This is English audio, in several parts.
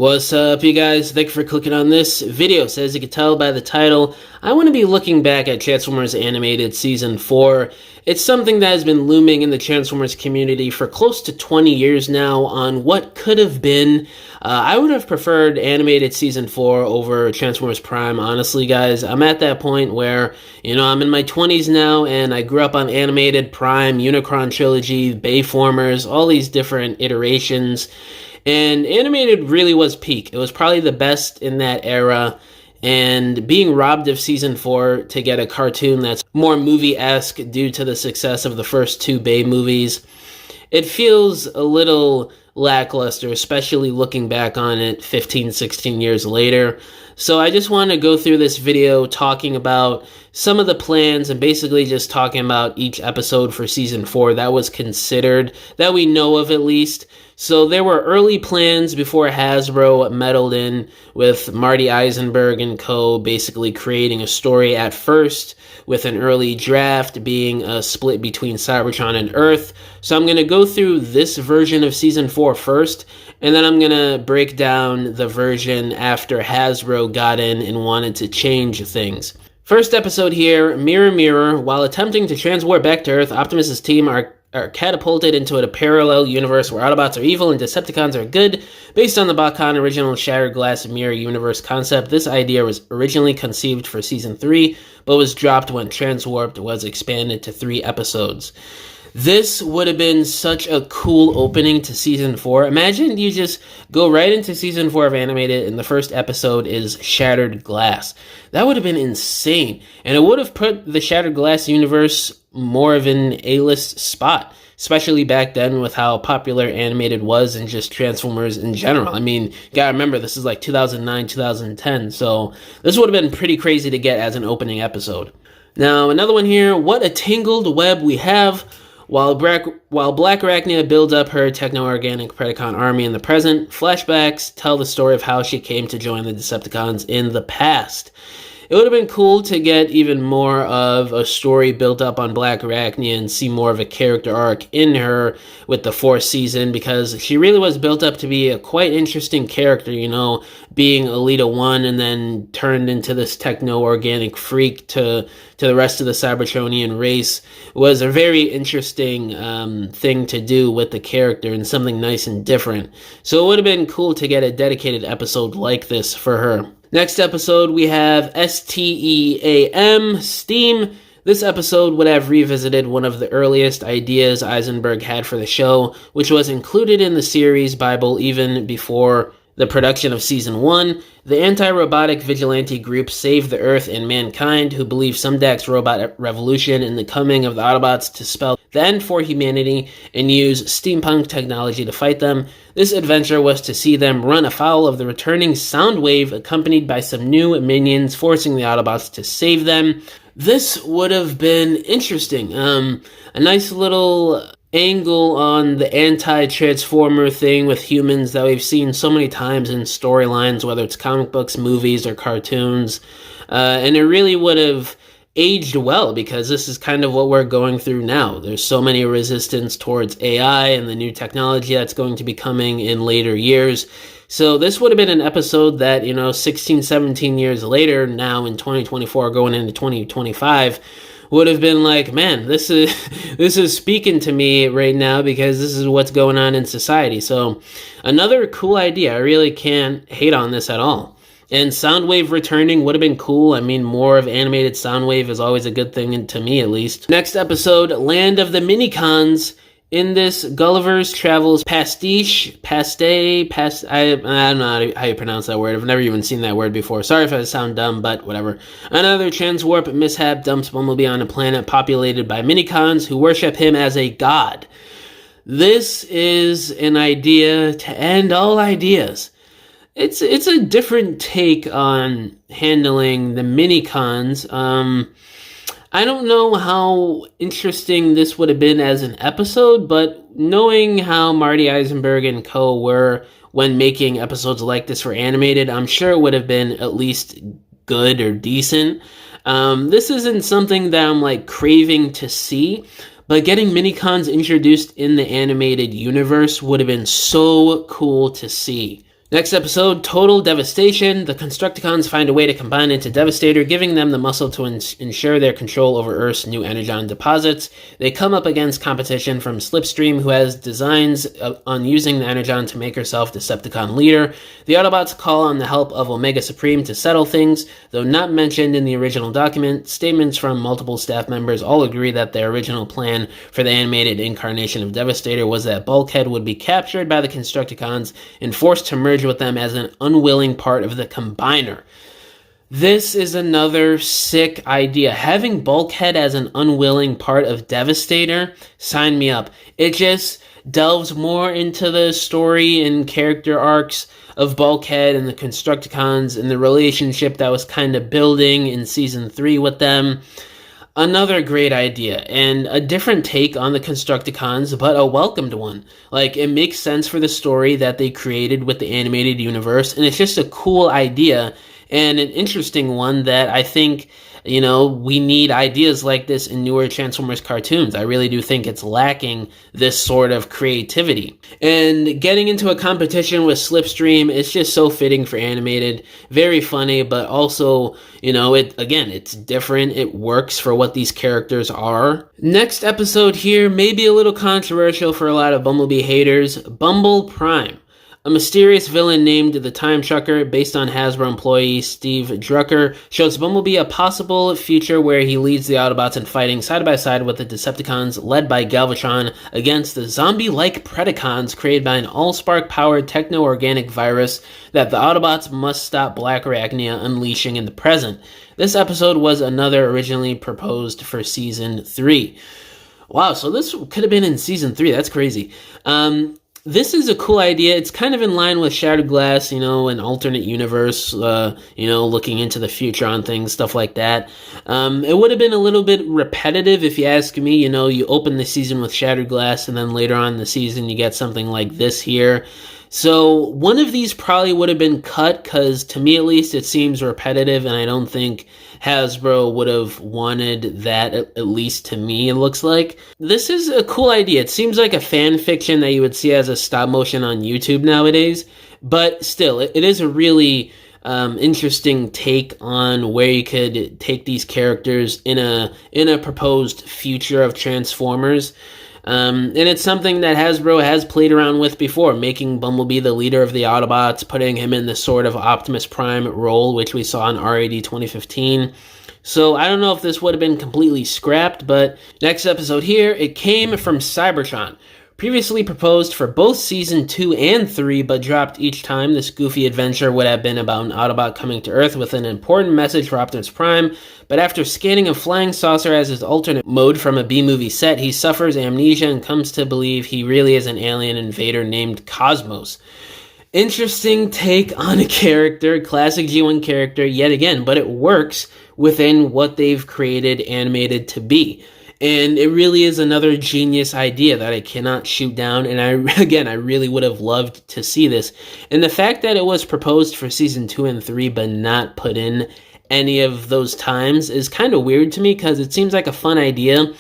What's up, you guys? Thank you for clicking on this video. So as you can tell by the title, I want to be looking back at Transformers Animated Season 4. It's something that has been looming in the Transformers community for close to 20 years now on what could have been. I would have preferred Animated Season 4 over Transformers Prime, honestly, guys. I'm at that point where, I'm in my 20s now, and I grew up on Animated, Prime, Unicron Trilogy, Bayformers, all these different iterations. And Animated really was peak. It was probably the best in that era. And being robbed of Season 4 to get a cartoon that's more movie-esque due to the success of the first two Bay movies, it feels a little lackluster, especially looking back on it 15, 16 years later. So I just want to go through this video talking about some of the plans and basically just talking about each episode for Season 4 that was considered, that we know of at least. So there were early plans before Hasbro meddled in with Marty Eisenberg and co. basically creating a story at first with an early draft being a split between Cybertron and Earth. So I'm going to go through this version of Season 4 first, and then I'm going to break down the version after Hasbro got in and wanted to change things. First episode here, Mirror Mirror. While attempting to transwarp back to Earth, Optimus's team are catapulted into a parallel universe where Autobots are evil and Decepticons are good. Based on the Bakan original Shattered Glass Mirror Universe concept, this idea was originally conceived for Season 3, but was dropped when Transwarped was expanded to 3 episodes. This would have been such a cool opening to Season 4. Imagine you just go right into Season 4 of Animated and the first episode is Shattered Glass. That would have been insane. And it would have put the Shattered Glass universe more of an A-list spot, especially back then with how popular Animated was and just Transformers in general. I mean, you gotta remember, this is like 2009, 2010, so this would have been pretty crazy to get as an opening episode. Now, another one here, what a tangled web we have. While Black Arachnia builds up her techno-organic Predacon army in the present, flashbacks tell the story of how she came to join the Decepticons in the past. It would have been cool to get even more of a story built up on Black Arachnia and see more of a character arc in her with the 4th season, because she really was built up to be a quite interesting character, being Elita 1 and then turned into this techno-organic freak to the rest of the Cybertronian race was a very interesting thing to do with the character and something nice and different. So it would have been cool to get a dedicated episode like this for her. Next episode, we have STEAM, Steam. This episode would have revisited one of the earliest ideas Eisenberg had for the show, which was included in the series Bible even before the production of Season 1. The anti-robotic vigilante group Save the Earth and Mankind, who believe Sumdak's robot revolution and the coming of the Autobots to spell the end for humanity and use steampunk technology to fight them. This adventure was to see them run afoul of the returning Soundwave, accompanied by some new minions forcing the Autobots to save them. This would have been interesting. A nice little angle on the anti-transformer thing with humans that we've seen so many times in storylines, whether it's comic books, movies, or cartoons. And it really would have aged well, because this is kind of what we're going through now. There's so many resistance towards AI and the new technology that's going to be coming in later years. So this would have been an episode that, 16, 17 years later, now in 2024, going into 2025, would have been like, man, this is speaking to me right now, because this is what's going on in society. So another cool idea. I really can't hate on this at all. And Soundwave returning would have been cool. I mean, more of animated Soundwave is always a good thing, to me at least. Next episode, Land of the Minicons. In this, Gulliver's Travels pastiche, I don't know how you pronounce that word. I've never even seen that word before. Sorry if I sound dumb, but whatever. Another transwarp mishap dumps Bumblebee on a planet populated by Minicons who worship him as a god. This is an idea to end all ideas. It's a different take on handling the Minicons. I don't know how interesting this would have been as an episode, but knowing how Marty Eisenberg and co. were when making episodes like this for Animated, I'm sure it would have been at least good or decent. This isn't something that I'm craving to see, but getting Minicons introduced in the Animated universe would have been so cool to see. Next episode, Total Devastation. The Constructicons find a way to combine into Devastator, giving them the muscle to ensure their control over Earth's new Energon deposits. They come up against competition from Slipstream, who has designs on using the Energon to make herself Decepticon leader. The Autobots call on the help of Omega Supreme to settle things, though not mentioned in the original document. Statements from multiple staff members all agree that their original plan for the animated incarnation of Devastator was that Bulkhead would be captured by the Constructicons and forced to merge with them as an unwilling part of the Combiner. This is another sick idea. Having Bulkhead as an unwilling part of Devastator, sign me up. It just delves more into the story and character arcs of Bulkhead and the Constructicons and the relationship that was kind of building in Season 3 with them. Another great idea, and a different take on the Constructicons, but a welcomed one. Like, it makes sense for the story that they created with the animated universe, and it's just a cool idea, and an interesting one that I think, we need ideas like this in newer Transformers cartoons. I really do think it's lacking this sort of creativity. And getting into a competition with Slipstream is just so fitting for animated. Very funny, but also, it's different. It works for what these characters are. Next episode here may be a little controversial for a lot of Bumblebee haters. Bumble Prime. A mysterious villain named the Time Trucker, based on Hasbro employee Steve Drucker, shows Bumblebee a possible future where he leads the Autobots in fighting side by side with the Decepticons led by Galvatron against the zombie-like Predacons created by an all-spark-powered techno-organic virus that the Autobots must stop Black Arachnia unleashing in the present. This episode was another originally proposed for Season 3. Wow, so this could have been in Season 3. That's crazy. This is a cool idea. It's kind of in line with Shattered Glass, an alternate universe, looking into the future on things, stuff like that. It would have been a little bit repetitive if you ask me. You open the season with Shattered Glass, and then later on in the season you get something like this here. So one of these probably would have been cut, because to me at least it seems repetitive, and I don't think Hasbro would have wanted that, at least to me it looks like. This is a cool idea. It seems like a fan fiction that you would see as a stop motion on YouTube nowadays, but still, it is a really interesting take on where you could take these characters in a proposed future of Transformers. And it's something that Hasbro has played around with before, making Bumblebee the leader of the Autobots, putting him in the sort of Optimus Prime role, which we saw in R80 2015. So I don't know if this would have been completely scrapped, but next episode here, it came from Cybertron. Previously proposed for both Season 2 and 3, but dropped each time, this goofy adventure would have been about an Autobot coming to Earth with an important message for Optimus Prime, but after scanning a flying saucer as his alternate mode from a B-movie set, he suffers amnesia and comes to believe he really is an alien invader named Cosmos. Interesting take on a character, classic G1 character, yet again, but it works within what they've created animated to be. And it really is another genius idea that I cannot shoot down, and I really would have loved to see this. And the fact that it was proposed for Season 2 and 3 but not put in any of those times is kind of weird to me, because it seems like a fun idea,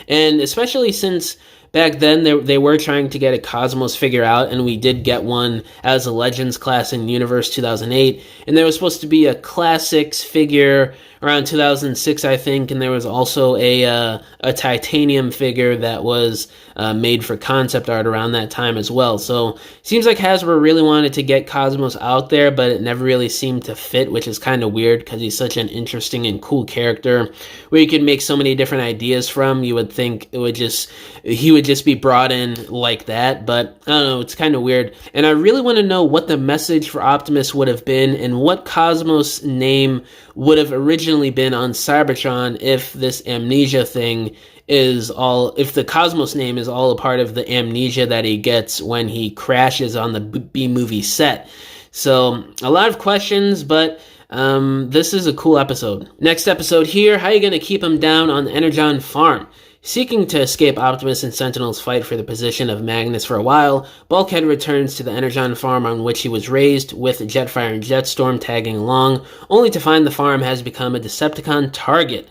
and especially since back then they were trying to get a Cosmos figure out, and we did get one as a Legends class in Universe 2008, and there was supposed to be a Classics figure around 2006, I think, and there was also a Titanium figure that was made for concept art around that time as well. So it seems like Hasbro really wanted to get Cosmos out there, but it never really seemed to fit, which is kind of weird, because he's such an interesting and cool character where you could make so many different ideas from. You would think he would just be brought in like that, but I don't know, it's kind of weird. And I really want to know what the message for Optimus would have been, and what Cosmos' name would have originally been on Cybertron if this amnesia thing if the Cosmos name is all a part of the amnesia that he gets when he crashes on the B-movie set. So a lot of questions, but this is a cool episode. Next episode here, how are you going to keep him down on the Energon farm? Seeking to escape Optimus and Sentinel's fight for the position of Magnus for a while, Bulkhead returns to the Energon farm on which he was raised, with Jetfire and Jetstorm tagging along, only to find the farm has become a Decepticon target.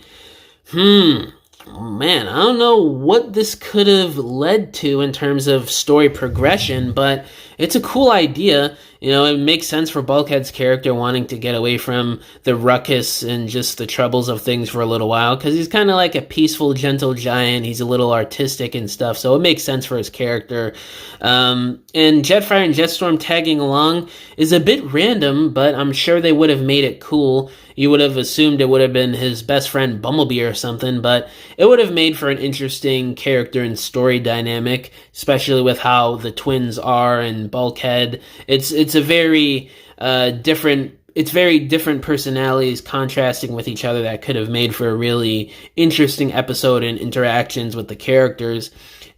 Man, I don't know what this could have led to in terms of story progression, but It's a cool idea. You know, it makes sense for Bulkhead's character wanting to get away from the ruckus and just the troubles of things for a little while, because he's kind of like a peaceful, gentle giant. He's a little artistic and stuff, so it makes sense for his character. And Jetfire and Jetstorm tagging along is a bit random, but I'm sure they would have made it cool. You would have assumed it would have been his best friend Bumblebee or something, but it would have made for an interesting character and story dynamic, especially with how the twins are and Bulkhead. It's a very different personalities contrasting with each other that could have made for a really interesting episode and interactions with the characters.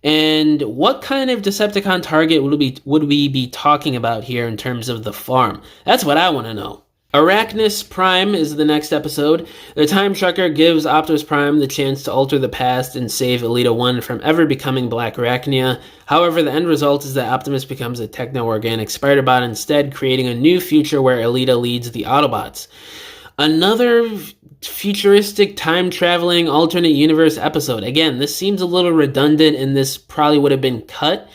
And what kind of Decepticon target would we be talking about here in terms of the farm? That's what I want to know. Arachnus Prime is the next episode. The Time Trucker gives Optimus Prime the chance to alter the past and save Elita 1 from ever becoming Black Arachnia. However, the end result is that Optimus becomes a techno-organic Spider-Bot instead, creating a new future where Elita leads the Autobots. Another futuristic time-traveling alternate universe episode. Again, this seems a little redundant and this probably would have been cut,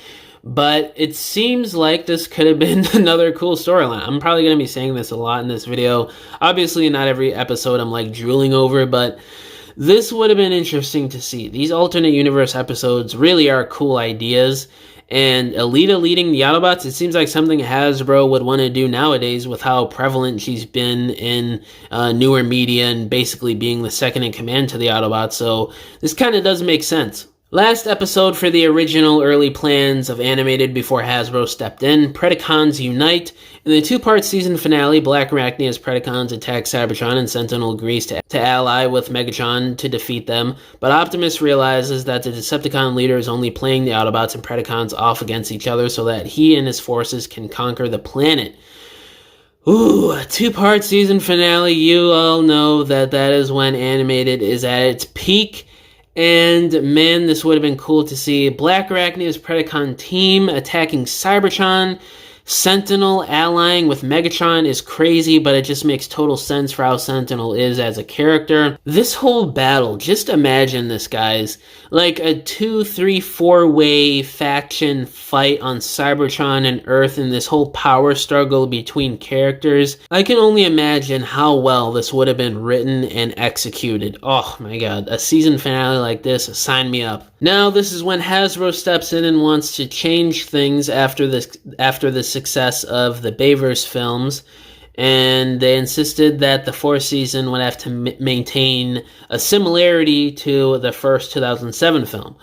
but it seems like this could have been another cool storyline. I'm probably going to be saying this a lot in this video. Obviously, not every episode I'm like drooling over, but this would have been interesting to see. These alternate universe episodes really are cool ideas. And Elita leading the Autobots, it seems like something Hasbro would want to do nowadays with how prevalent she's been in newer media and basically being the second in command to the Autobots. So this kind of does make sense. Last episode for the original early plans of Animated before Hasbro stepped in, Predacons unite. In the two-part season finale, Black Arachnia's Predacons attack Cybertron and Sentinel agrees to ally with Megatron to defeat them, but Optimus realizes that the Decepticon leader is only playing the Autobots and Predacons off against each other so that he and his forces can conquer the planet. Ooh, a two-part season finale, you all know that is when Animated is at its peak. And man, this would have been cool to see. Black Arachnia's Predacon team attacking Cybertron. Sentinel allying with Megatron is crazy, but it just makes total sense for how Sentinel is as a character. This whole battle, just imagine this, guys. Like a 2, 3, 4-way faction fight on Cybertron and Earth and this whole power struggle between characters. I can only imagine how well this would have been written and executed. Oh my god, a season finale like this, sign me up. Now this is when Hasbro steps in and wants to change things after the success of the Bayverse films, and they insisted that the fourth season would have to maintain a similarity to the first 2007 film.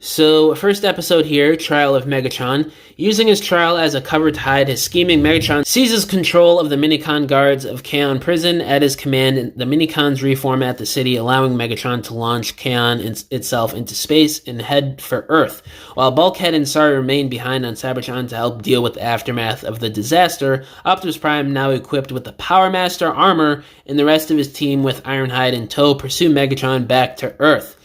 So, first episode here, Trial of Megatron. Using his trial as a cover to hide his scheming, Megatron seizes control of the Minicon guards of Kaon Prison. At his command, the Minicons reformat the city, allowing Megatron to launch Kaon itself into space and head for Earth, while Bulkhead and Sari remain behind on Cybertron to help deal with the aftermath of the disaster. Optimus Prime, now equipped with the Power Master armor, and the rest of his team with Ironhide in tow, pursue Megatron back to Earth.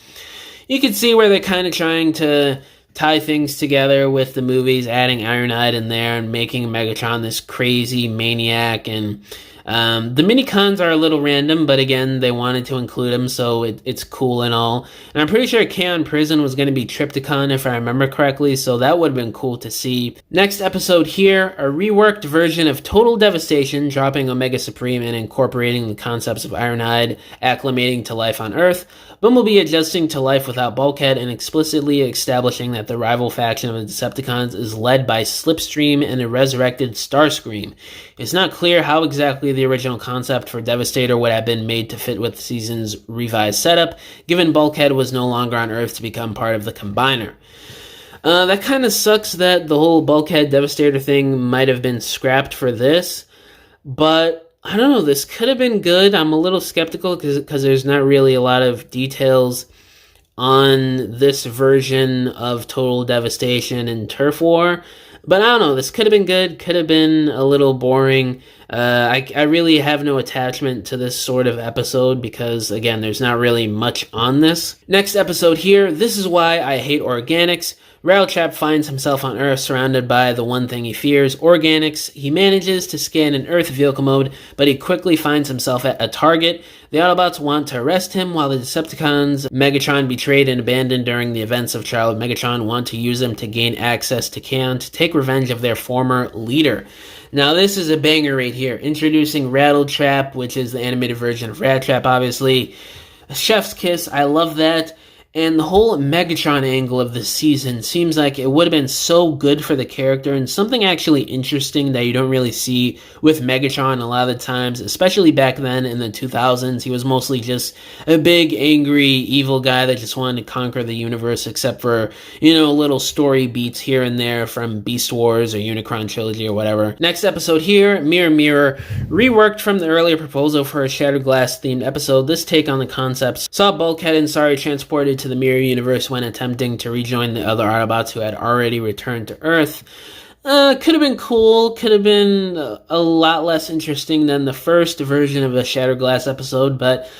You can see where they're kind of trying to tie things together with the movies, adding Ironhide in there and making Megatron this crazy maniac. And the Minicons are a little random, but again, they wanted to include them, so it's cool and all. And I'm pretty sure Kaon Prison was going to be Trypticon, if I remember correctly, so that would have been cool to see. Next episode here, a reworked version of Total Devastation, dropping Omega Supreme and incorporating the concepts of Ironhide, acclimating to life on Earth. Bumblebee adjusting to life without Bulkhead and explicitly establishing that the rival faction of the Decepticons is led by Slipstream and a resurrected Starscream. It's not clear how exactly the original concept for Devastator would have been made to fit with the season's revised setup, given Bulkhead was no longer on Earth to become part of the Combiner. That kind of sucks that the whole Bulkhead Devastator thing might have been scrapped for this, but I don't know, this could have been good. I'm a little skeptical because there's not really a lot of details on this version of Total Devastation and Turf War. But I don't know, this could have been good, could have been a little boring. I really have no attachment to this sort of episode because, again, there's not really much on this. Next episode here, This Is Why I Hate Organics. Rattletrap finds himself on Earth surrounded by the one thing he fears, organics. He manages to scan in Earth vehicle mode, but he quickly finds himself at a target. The Autobots want to arrest him, while the Decepticons Megatron betrayed and abandoned during the events of Child Megatron want to use him to gain access to Kaon to take revenge of their former leader. Now this is a banger right here, introducing Rattletrap, which is the animated version of Rat-Trap, obviously. Chef's kiss, I love that. And the whole Megatron angle of this season seems like it would have been so good for the character, and something actually interesting that you don't really see with Megatron a lot of the times, especially back then in the 2000s. He was mostly just a big, angry, evil guy that just wanted to conquer the universe, except for, little story beats here and there from Beast Wars or Unicron Trilogy or whatever. Next episode here, Mirror Mirror, reworked from the earlier proposal for a Shattered Glass themed episode. This take on the concepts saw Bulkhead and Sari transported to the Mirror Universe when attempting to rejoin the other Autobots who had already returned to Earth. Could have been cool, could have been a lot less interesting than the first version of a Shattered Glass episode, but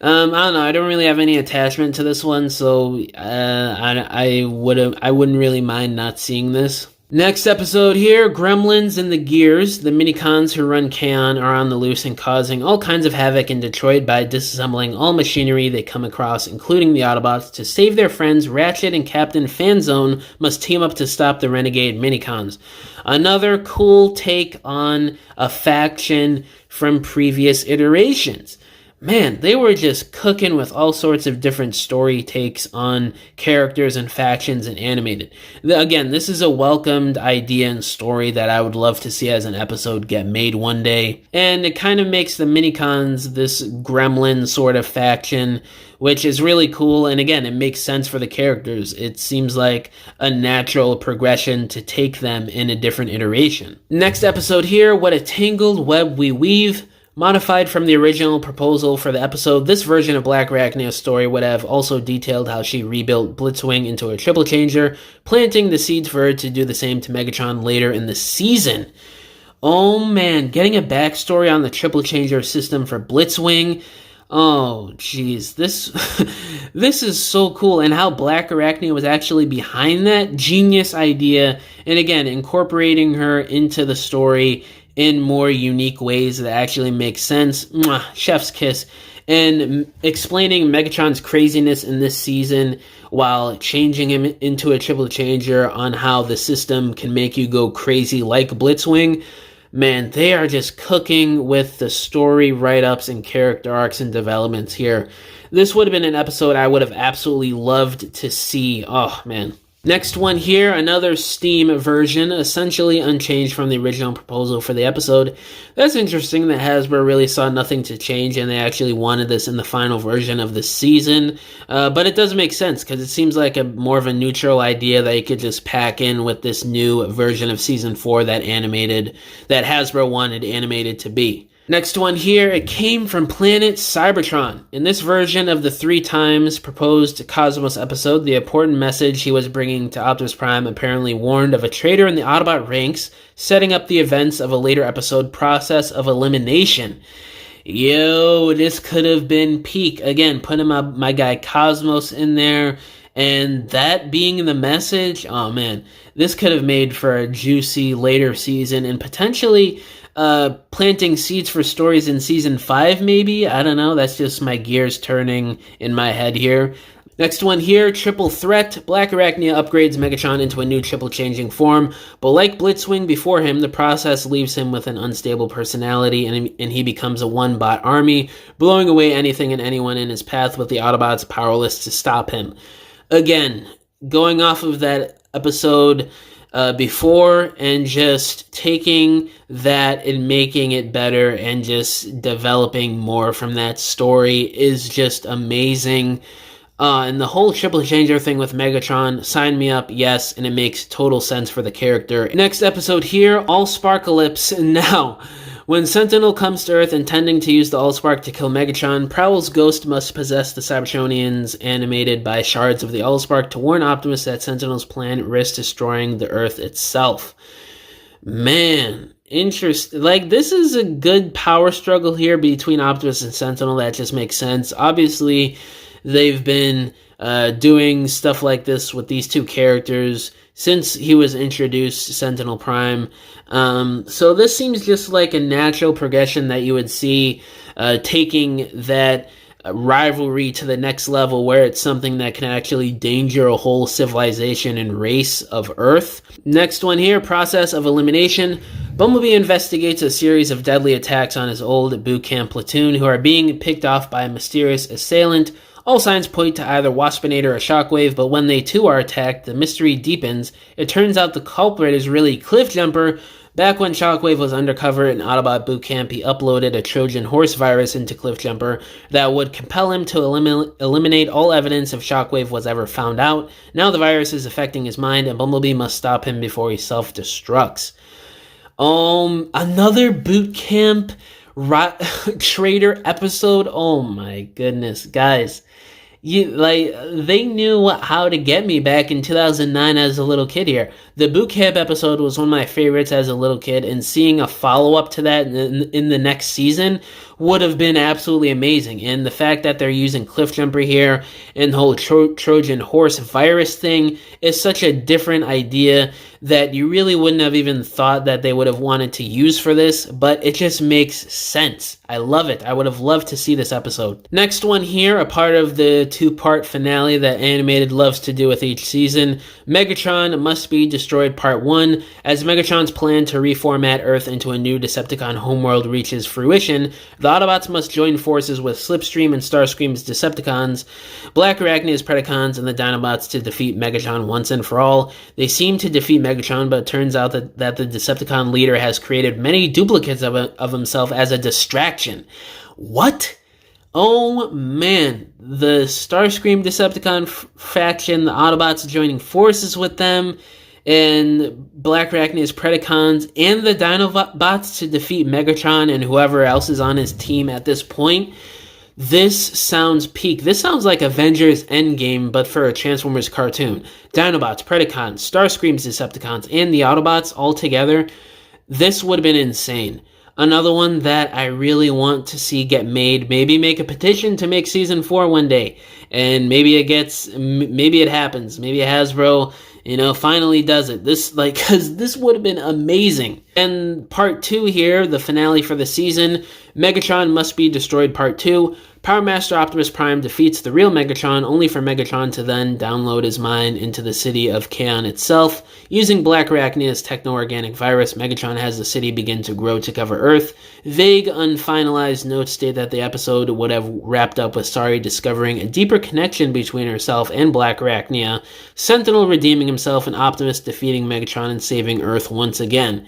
I don't know, I don't really have any attachment to this one, so I wouldn't really mind not seeing this. Next episode here, Gremlins and the Gears. The Minicons who run Kaon are on the loose and causing all kinds of havoc in Detroit by disassembling all machinery they come across, including the Autobots. To save their friends, Ratchet and Captain Fanzone must team up to stop the renegade Minicons. Another cool take on a faction from previous iterations. Man, they were just cooking with all sorts of different story takes on characters and factions and animated. Again, this is a welcomed idea and story that I would love to see as an episode get made one day. And it kind of makes the Minicons this gremlin sort of faction, which is really cool. And again, it makes sense for the characters. It seems like a natural progression to take them in a different iteration. Next episode here, What a Tangled Web We Weave. Modified from the original proposal for the episode, this version of Black Arachnea's story would have also detailed how she rebuilt Blitzwing into a triple changer, planting the seeds for her to do the same to Megatron later in the season. Oh man, getting a backstory on the triple changer system for Blitzwing. Oh jeez, this is so cool, and how Black Arachnea was actually behind that. Genius idea, and again, incorporating her into the story in more unique ways that actually make sense. Mwah, chef's kiss. And explaining Megatron's craziness in this season while changing him into a triple changer on how the system can make you go crazy like Blitzwing. Man, they are just cooking with the story write-ups and character arcs and developments here. This would have been an episode I would have absolutely loved to see. Oh, man. Next one here, another Steam version, essentially unchanged from the original proposal for the episode. That's interesting that Hasbro really saw nothing to change and they actually wanted this in the final version of the season. But it does make sense because it seems like more of a neutral idea that you could just pack in with this new version of Season 4 that Hasbro wanted animated to be. Next one here, it came from planet Cybertron. In this version of the 3 times proposed Cosmos episode, the important message he was bringing to Optimus Prime apparently warned of a traitor in the Autobot ranks, setting up the events of a later episode, Process of Elimination. Yo, this could have been peak. Again, putting my guy Cosmos in there, and that being the message, oh man, this could have made for a juicy later season, and potentially planting seeds for stories in Season 5, maybe? I don't know, that's just my gears turning in my head here. Next one here, Triple Threat. Black Arachnea upgrades Megatron into a new triple-changing form, but like Blitzwing before him, the process leaves him with an unstable personality, and he becomes a one-bot army, blowing away anything and anyone in his path with the Autobots powerless to stop him. Again, going off of that episode before and just taking that and making it better and just developing more from that story is just amazing. And the whole triple changer thing with Megatron, sign me up, yes, and it makes total sense for the character. Next episode here, Allsparkalypse. Now, when Sentinel comes to Earth intending to use the Allspark to kill Megatron, Prowl's ghost must possess the Cybertronians animated by shards of the Allspark to warn Optimus that Sentinel's plan risks destroying the Earth itself. Man, interesting. Like, this is a good power struggle here between Optimus and Sentinel that just makes sense. Obviously, they've been doing stuff like this with these two characters since he was introduced, Sentinel Prime. So this seems just like a natural progression that you would see, taking that rivalry to the next level where it's something that can actually danger a whole civilization and race of Earth. Next one here, process of elimination. Bumblebee investigates a series of deadly attacks on his old boot camp platoon who are being picked off by a mysterious assailant. All signs point to either Waspinator or Shockwave, but when they too are attacked, the mystery deepens. It turns out the culprit is really Cliffjumper. Back when Shockwave was undercover in Autobot boot camp, he uploaded a Trojan horse virus into Cliffjumper that would compel him to eliminate all evidence if Shockwave was ever found out. Now the virus is affecting his mind, and Bumblebee must stop him before he self-destructs. Another boot camp traitor episode. Oh my goodness, guys. They knew how to get me back in 2009 as a little kid here. The boot camp episode was one of my favorites as a little kid, and seeing a follow-up to that in the next season would have been absolutely amazing. And the fact that they're using Cliffjumper here and the whole Trojan horse virus thing is such a different idea that you really wouldn't have even thought that they would have wanted to use for this, but it just makes sense. I love it. I would have loved to see this episode. Next one here, a part of the two-part finale that Animated loves to do with each season. Megatron Must Be Destroyed Part 1. As Megatron's plan to reformat Earth into a new Decepticon homeworld reaches fruition, the Autobots must join forces with Slipstream and Starscream's Decepticons, Black Arachnia's Predacons, and the Dinobots to defeat Megatron once and for all. They seem to defeat Megatron, but it turns out that the Decepticon leader has created many duplicates of himself as a distraction. What? Oh man, the Starscream Decepticon faction, the Autobots joining forces with them, and Black Arachnia's Predacons, and the Dinobots to defeat Megatron and whoever else is on his team at this point. This sounds peak. This sounds like Avengers Endgame, but for a Transformers cartoon. Dinobots, Predacons, Starscream's Decepticons, and the Autobots all together. This would have been insane. Another one that I really want to see get made. Maybe make a petition to make season 4 one day. And maybe it happens. Maybe Hasbro, finally does it. Cause this would have been amazing. And part 2 here, the finale for the season, Megatron Must Be Destroyed Part 2. Power Master Optimus Prime defeats the real Megatron, only for Megatron to then download his mind into the city of Kaon itself. Using Black Arachnia's techno-organic virus, Megatron has the city begin to grow to cover Earth. Vague, unfinalized notes state that the episode would have wrapped up with Sari discovering a deeper connection between herself and Black Arachnia, Sentinel redeeming himself, and Optimus defeating Megatron and saving Earth once again.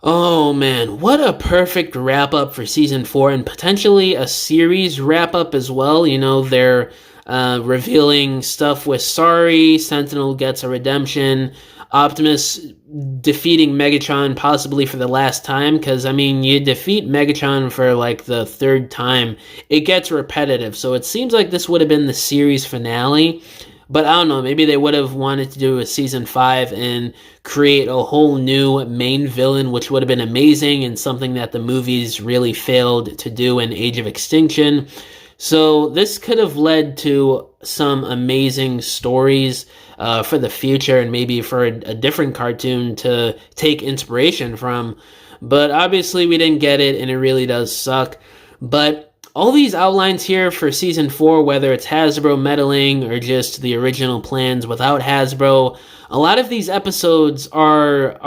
Oh man, what a perfect wrap-up for Season 4, and potentially a series wrap-up as well. They're revealing stuff with Sari, Sentinel gets a redemption, Optimus defeating Megatron possibly for the last time, because, you defeat Megatron for, the third time. It gets repetitive, so it seems like this would have been the series finale. But I don't know, maybe they would have wanted to do a season 5 and create a whole new main villain, which would have been amazing and something that the movies really failed to do in Age of Extinction. So this could have led to some amazing stories for the future and maybe for a different cartoon to take inspiration from. But obviously we didn't get it, and it really does suck. But all these outlines here for Season 4, whether it's Hasbro meddling or just the original plans without Hasbro, a lot of these episodes are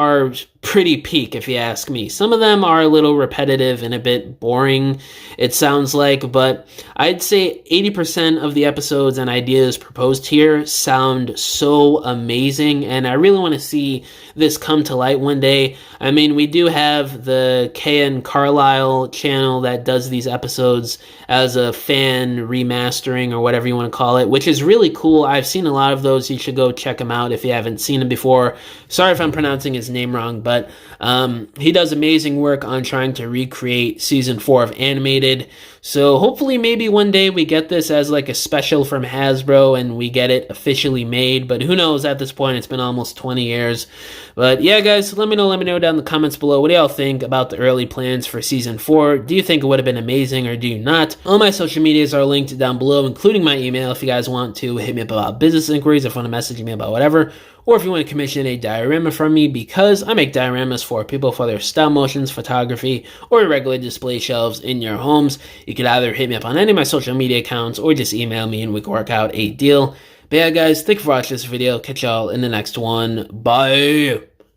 pretty peak, if you ask me. Some of them are a little repetitive and a bit boring, it sounds like, but I'd say 80% of the episodes and ideas proposed here sound so amazing, and I really want to see this come to light one day. We do have the K.N. Carlisle channel that does these episodes as a fan remastering or whatever you want to call it, which is really cool. I've seen a lot of those. You should go check them out if you haven't haven't seen him before. Sorry if I'm pronouncing his name wrong, but he does amazing work on trying to recreate season 4 of Animated. So hopefully maybe one day we get this as like a special from Hasbro and we get it officially made, but who knows at this point. It's been almost 20 years. But yeah, guys, let me know down in the comments below. What do y'all think about the early plans for season 4? Do you think it would have been amazing or do you not? All my social medias are linked down below, including my email if you guys want to hit me up about business inquiries, if you want to message me about whatever, or if you want to commission a diorama from me, because I make dioramas for people for their stop motions, photography, or regular display shelves in your homes. You could either hit me up on any of my social media accounts or just email me and we can work out a deal. But yeah, guys, thank you for watching this video. Catch y'all in the next one. Bye!